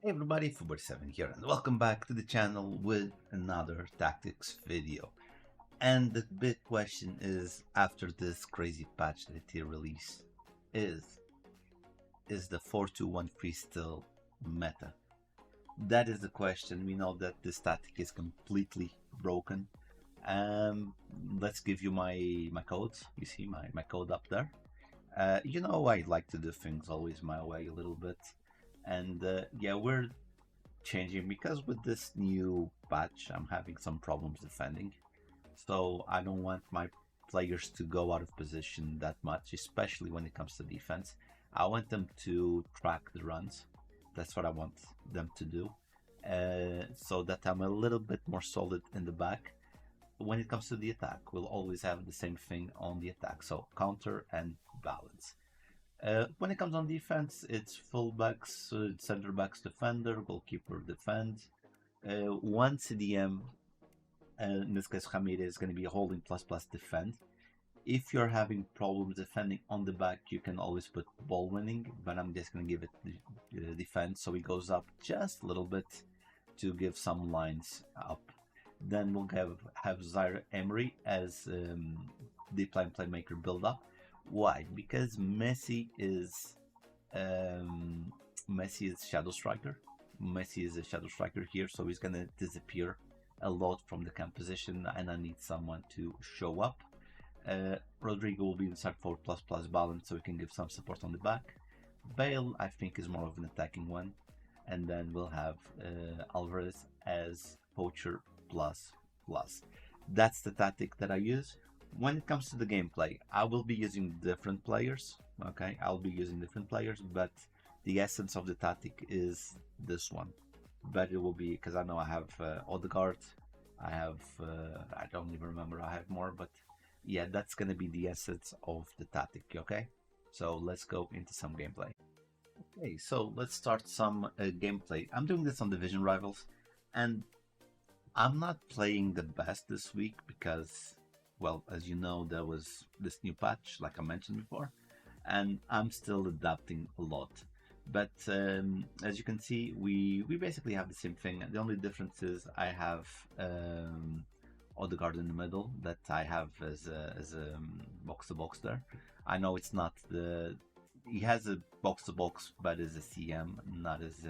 Hey everybody, Fubar7 here, and welcome back to the channel with another tactics video. And the big question is, after this crazy patch that they released, is is the 4-2-1 free still meta? That is the question. We know that this tactic is completely broken. Um, let's give you my code. You see my code up there. I like to do things always my way a little bit, and yeah, we're changing because with this new patch I'm having some problems defending, so I don't want my players to go out of position that much, especially when it comes to defense. I want them to track the runs. That's what I want them to do, so that I'm a little bit more solid in the back. When it comes to the attack, we'll always have the same thing on the attack, so counter and balance. When it comes on defense, it's fullbacks, center backs, defender, goalkeeper, defend. One CDM, in this case Ramirez, is going to be holding plus plus defend. If you're having problems defending on the back, you can always put ball winning, but I'm just going to give it the defense, so he goes up just a little bit to give some lines up. Then we'll have Zaire Emery as the playmaker build up. Why? Because um, Messi is Shadow Striker. Messi is a Shadow Striker here, so he's gonna disappear a lot from the camp position, and I need someone to show up. Rodrigo will be inside for plus plus balance, so he can give some support on the back. Bale, I think, is more of an attacking one, and then we'll have Alvarez as poacher plus plus. That's the tactic that I use. When it comes to the gameplay, I will be using different players. Okay, I'll be using different players, but the essence of the tactic is this one. But it will be because I know I have Odegaard, I have I don't even remember, I have more, but yeah, that's gonna be the essence of the tactic. Okay, so let's go into some gameplay. Okay, so let's start some gameplay. I'm doing this on Division Rivals, and I'm not playing the best this week because, well, as you know, there was this new patch, like I mentioned before, and I'm still adapting a lot. But as you can see, we basically have the same thing. The only difference is I have Odegaard in the middle that I have as a box to box there. I know it's not the he has a box to box, but as a CM, not as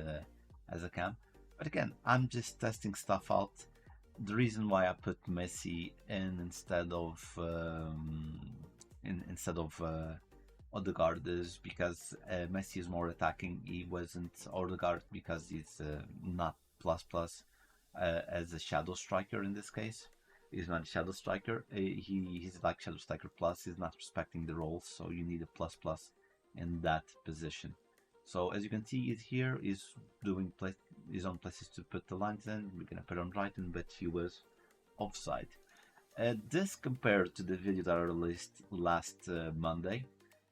a cam. But again, I'm just testing stuff out. The reason why I put Messi in instead of Odegaard is because Messi is more attacking. He wasn't Odegaard because he's not plus plus as a shadow striker in this case. He's not a shadow striker. He's like shadow striker plus. He's not respecting the roles, so you need a plus plus in that position. So as you can see, it here is doing his own places to put the lines in. We're gonna put on Brighton, but he was offside. This compared to the video that I released last Monday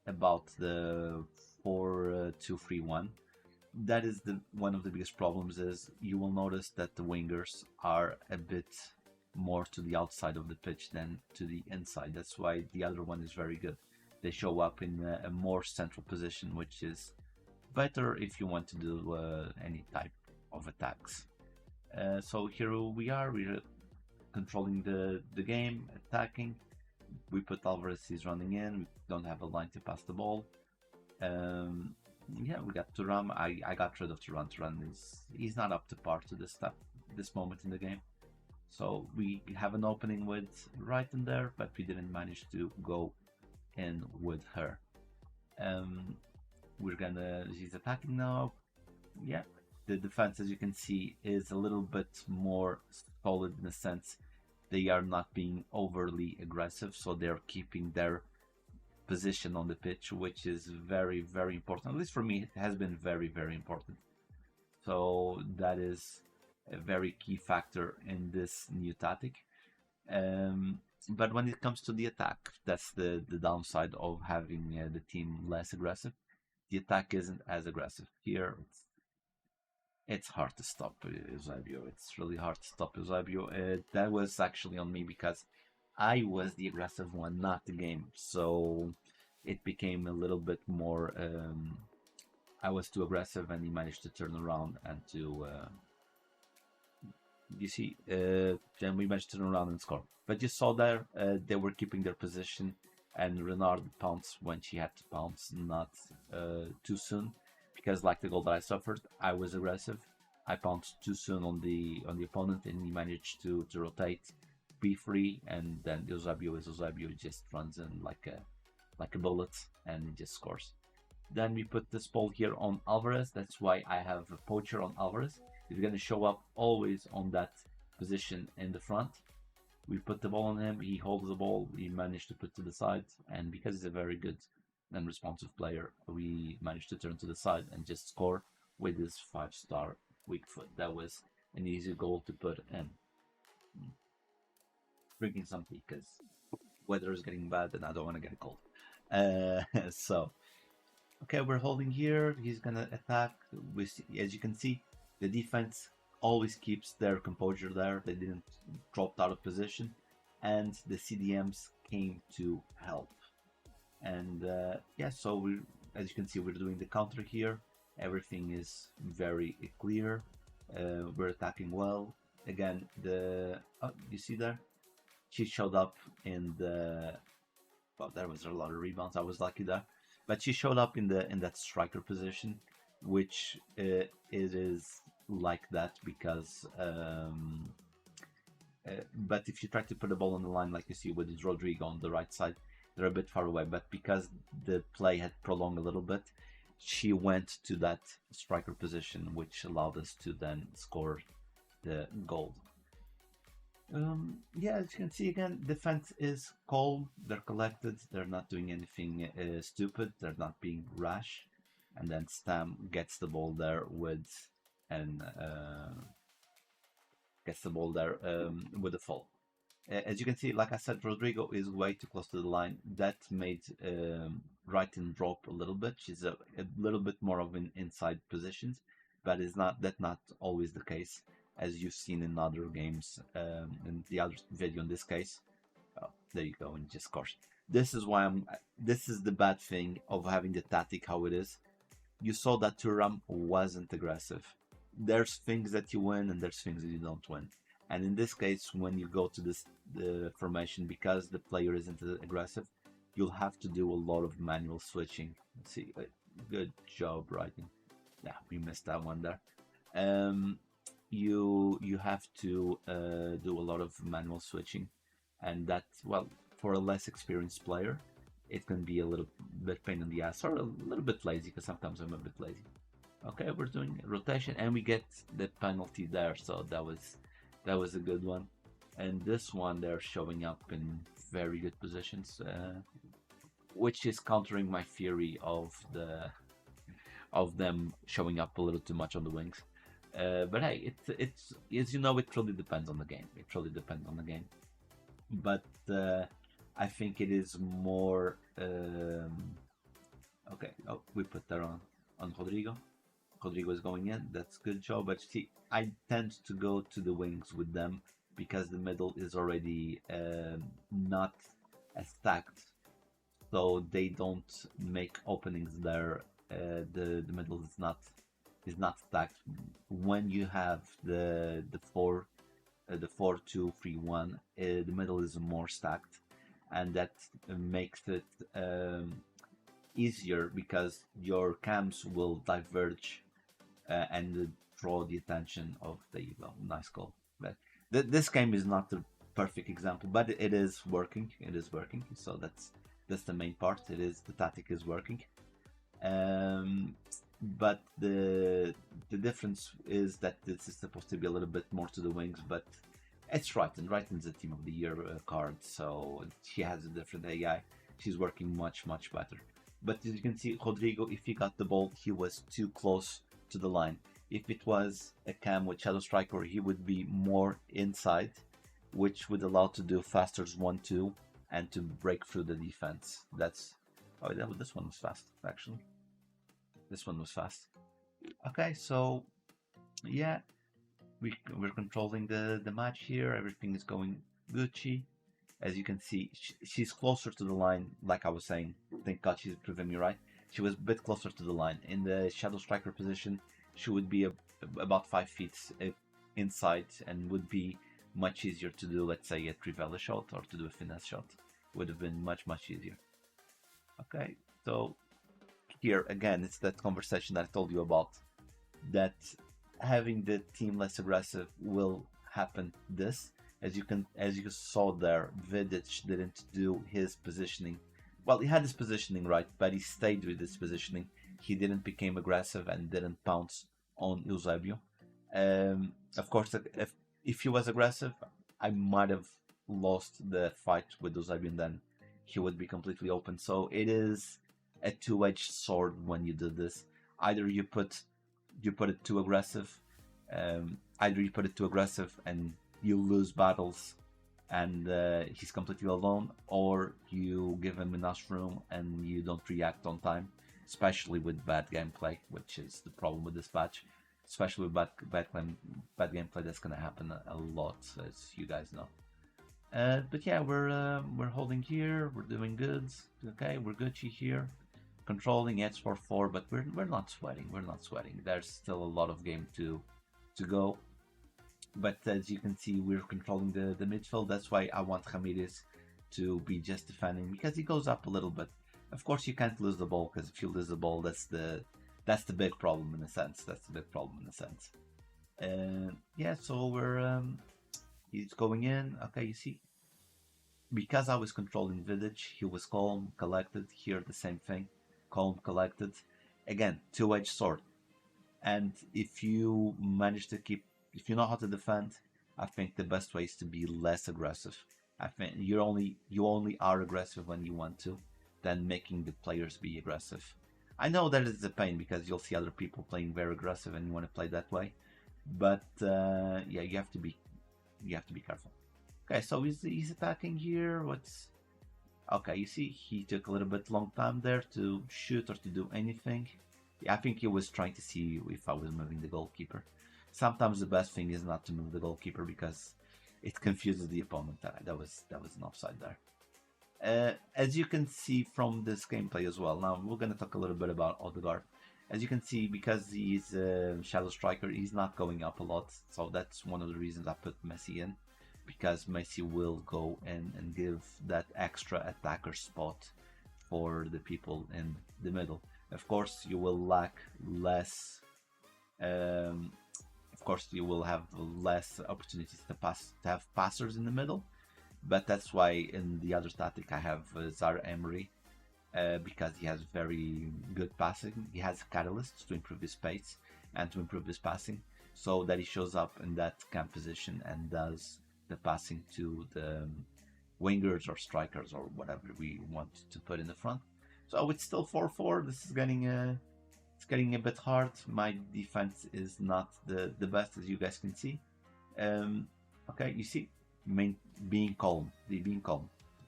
about the 4-2-3-1. That is the one of the biggest problems. Is you will notice that the wingers are a bit more to the outside of the pitch than to the inside. That's why the other one is very good. They show up in a more central position, which is better if you want to do any type of attacks. So here we are, we're controlling the game, attacking. We put Alvarez, he's running in, we don't have a line to pass the ball. Yeah, we got Thuram. I got rid of Thuram. Thuram he's not up to par to this moment in the game. So we have an opening with right in there, but we didn't manage to go in with her. She's attacking now. Yeah, the defense, as you can see, is a little bit more solid in the sense they are not being overly aggressive, so they're keeping their position on the pitch, which is very, very important. At least for me, it has been very, very important. So that is a very key factor in this new tactic. But when it comes to the attack, that's the downside of having the team less aggressive. The attack isn't as aggressive. Here, it's hard to stop Eusebio. It's really hard to stop Eusebio. That was actually on me because I was the aggressive one, not the game. So it became a little bit more I was too aggressive, and he managed to turn around and to you see, then we managed to turn around and score. But you saw there, they were keeping their position, and Renard pounced when she had to pounce, not too soon, because like the goal that I suffered, I was aggressive. I pounced too soon on the opponent, and he managed to rotate, be free, and then Eusebio just runs in like a bullet and just scores. Then we put this ball here on Alvarez. That's why I have a poacher on Alvarez. He's going to show up always on that position in the front. We put the ball on him. He holds the ball. He managed to put to the side. And because he's a very good and responsive player, we managed to turn to the side and just score with his 5-star weak foot. That was an easy goal to put in. Drinking something because weather is getting bad and I don't want to get cold. So, okay, we're holding here. He's gonna attack. We see, as you can see, the defense always keeps their composure there. They didn't drop out of position, and the CDMs came to help. And yeah, so we, as you can see, we're doing the counter here. Everything is very clear. We're attacking well. Again, you see there, she showed up in the. Well, there was a lot of rebounds. I was lucky there, but she showed up in that striker position, which it is like that because. But if you try to put a ball on the line, like you see with Rodrigo on the right side, they're a bit far away. But because the play had prolonged a little bit, she went to that striker position, which allowed us to then score the goal. Yeah, as you can see again, defense is calm. They're collected. They're not doing anything stupid. They're not being rash. And then Stam gets the ball there with a fall. As you can see, like I said, Rodrigo is way too close to the line. That made Wrighton drop a little bit. She's a little bit more of an inside positions, but that's not always the case, as you've seen in other games. In the other video, in this case, oh, there you go, and just scores. This is why this is the bad thing of having the tactic how it is. You saw that Thuram wasn't aggressive. There's things that you win and there's things that you don't win. And in this case, when you go to the formation, because the player isn't aggressive, you'll have to do a lot of manual switching. Let's see, good job, Wrighton. Yeah, we missed that one there. You have to do a lot of manual switching, and that, well, for a less experienced player, it can be a little bit pain in the ass, or a little bit lazy, because sometimes I'm a bit lazy. Okay, we're doing rotation, and we get the penalty there, so that was a good one. And this one, they're showing up in very good positions, which is countering my theory of them showing up a little too much on the wings. But hey, it's as you know, it really depends on the game. It really depends on the game. But I think it is more. Okay, oh, we put that on Rodrigo. Rodrigo is going in. That's good job. But see, I tend to go to the wings with them because the middle is already not as stacked, so they don't make openings there. The middle is not stacked. When you have the 4-2-3-1, the middle is more stacked, and that makes it easier because your cams will diverge and draw the attention of the nice goal. But this game is not the perfect example, but it is working. It is working. So that's the main part. The tactic is working. But the difference is that this is supposed to be a little bit more to the wings, but it's Wrighton. Wrighton's a Team of the Year card, so she has a different AI. She's working much better. But as you can see, Rodrigo, if he got the ball, he was too close to the line. If it was a cam with Shadow Striker, he would be more inside, which would allow to do faster 1-2 and to break through the defense. This one was fast, actually. This one was fast. Okay, so yeah, we're controlling the match here. Everything is going Gucci. As you can see, she's closer to the line, like I was saying. Thank God she's proving me right. She was a bit closer to the line. In the shadow striker position, she would be about 5 feet inside and would be much easier to do, let's say, a Trivela shot or to do a finesse shot. Would have been much easier. Okay, so here again, it's that conversation that I told you about, that having the team less aggressive will happen this. As you saw there, Vidic didn't do his positioning. Well, he had his positioning right, but he stayed with his positioning. He didn't become aggressive and didn't pounce on Eusebio. Of course, if he was aggressive, I might have lost the fight with Eusebio, and then he would be completely open. So it is a two-edged sword when you do this. Either you put it too aggressive, and you lose battles and he's completely alone, or you give him enough room and you don't react on time, especially with bad gameplay, which is the problem with this patch. Especially with bad gameplay, that's gonna happen a lot, as you guys know. But yeah, we're holding here, we're doing good. Okay, we're Gucci here, controlling Edge for 4, but we're not sweating. We're not sweating. There's still a lot of game to go. But as you can see, we're controlling the midfield. That's why I want Ramirez to be just defending, because he goes up a little bit. Of course, you can't lose the ball, because if you lose the ball, that's the big problem in a sense. That's the big problem in a sense. Yeah, so we're he's going in. Okay, you see, because I was controlling Vidic, he was calm, collected. Here the same thing, calm, collected. Again, two-edged sword. And if you manage to keep, if you know how to defend, I think the best way is to be less aggressive. I think you only are aggressive when you want to, than making the players be aggressive. I know that it's a pain, because you'll see other people playing very aggressive and you want to play that way. But yeah, you have to be careful. Okay, so he's attacking here. Okay? You see, he took a little bit long time there to shoot or to do anything. Yeah, I think he was trying to see if I was moving the goalkeeper. Sometimes the best thing is not to move the goalkeeper, because it confuses the opponent. That was an offside there. As you can see from this gameplay as well. Now we're gonna talk a little bit about Odegaard. As you can see, because he's a shadow striker, he's not going up a lot. So that's one of the reasons I put Messi in, because Messi will go in and give that extra attacker spot for the people in the middle. Of course, you will lack less. Of course, you will have less opportunities to have passers in the middle, but that's why in the other tactic I have Zaire Emery, because he has very good passing. He has catalysts to improve his pace and to improve his passing, so that he shows up in that camp position and does the passing to the wingers or strikers or whatever we want to put in the front. So it's still 4-4. This is getting a bit hard. My defense is not the best, as you guys can see. Okay, you see, being calm. The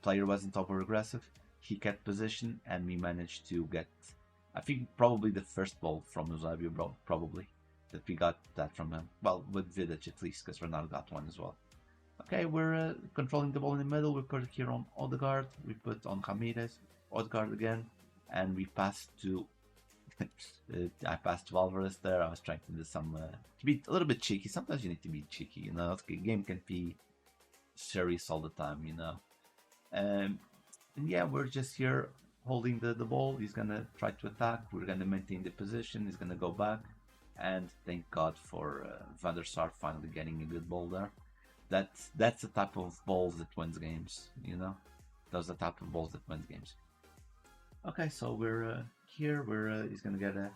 player wasn't over aggressive. He kept position, and we managed to get, I think, probably the first ball from Eusebio, probably, that we got that from him. Well, with Vidic at least, because Ronaldo got one as well. Okay, we're controlling the ball in the middle. We put it here on Odegaard. We put on Ramirez. Odegaard again, and we passed to. I passed to Alvarez there. I was trying to do some to be a little bit cheeky. Sometimes you need to be cheeky, you know. The game can be serious all the time, you know. And yeah, we're just here holding the ball. He's gonna try to attack. We're gonna maintain the position. He's gonna go back, and thank God for Van der Sar finally getting a good ball there. That's the type of balls that wins games, you know. Those are the type of balls that wins games. Okay, so we're here. He's gonna get a.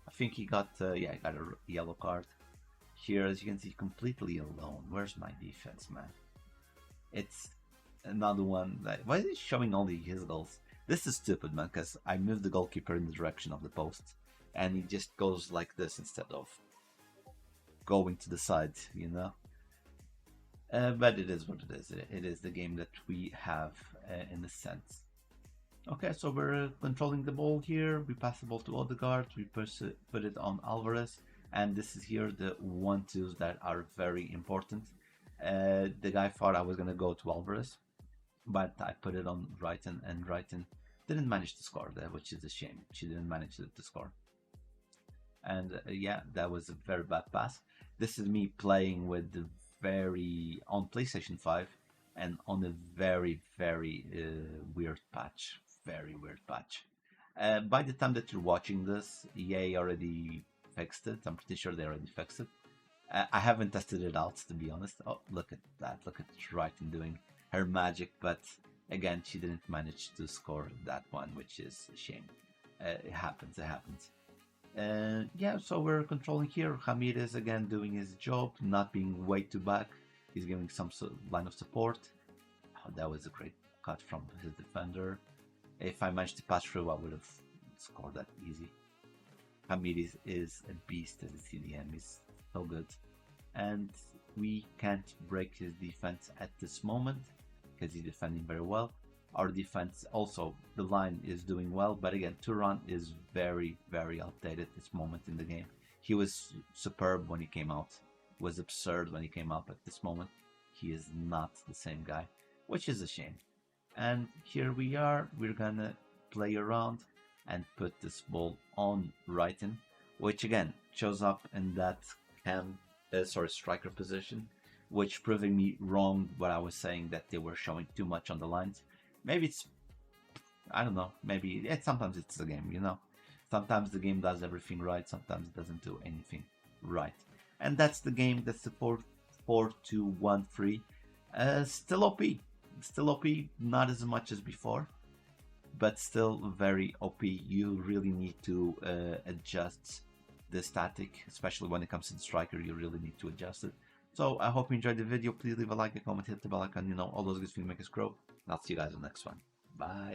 I think he got he got a yellow card. Here, as you can see, completely alone. Where's my defense, man? It's another one. Why is he showing only his goals? This is stupid, man. Because I moved the goalkeeper in the direction of the post, and he just goes like this instead of going to the side, you know. But it is what it is. It is the game that we have in a sense. Okay, so we're controlling the ball here. We pass the ball to Odegaard. We put it on Alvarez. And this is here the 1-2s that are very important. The guy thought I was going to go to Alvarez, but I put it on Brighton, and Brighton didn't manage to score there, which is a shame. She didn't manage to score. And yeah, that was a very bad pass. This is me playing with the on PlayStation 5 and on a very weird patch. Very weird patch. By the time that you're watching this, EA already fixed it. I'm pretty sure they already fixed it. I haven't tested it out, to be honest. Oh, look at that. Look at Triton doing her magic. But again, she didn't manage to score that one, which is a shame. It happens. It happens. Yeah, so we're controlling here. Hamid is again doing his job, not being way too back. He's giving some line of support. Oh, that was a great cut from his defender. If I managed to pass through, I would have scored that easy. Hamid is a beast as a CDM. He's so good. And we can't break his defense at this moment because he's defending very well. Our defense also, the line is doing well, but again, Turan is very outdated at this moment in the game. He was superb when he came out, was absurd when he came up. At this moment, he is not the same guy, which is a shame. And here we are, we're gonna play around and put this ball on Righton, which again shows up in that striker position, which proving me wrong what I was saying that they were showing too much on the lines. Maybe it's, I don't know, maybe sometimes it's the game, you know. Sometimes the game does everything right, sometimes it doesn't do anything right. And that's the game, that's the 4-2-1-3. Still OP, not as much as before, but still very OP. You really need to adjust the static, especially when it comes to the striker, you really need to adjust it. So I hope you enjoyed the video. Please leave a like, a comment, hit the bell icon, you know, all those good things make us grow. I'll see you guys in the next one. Bye.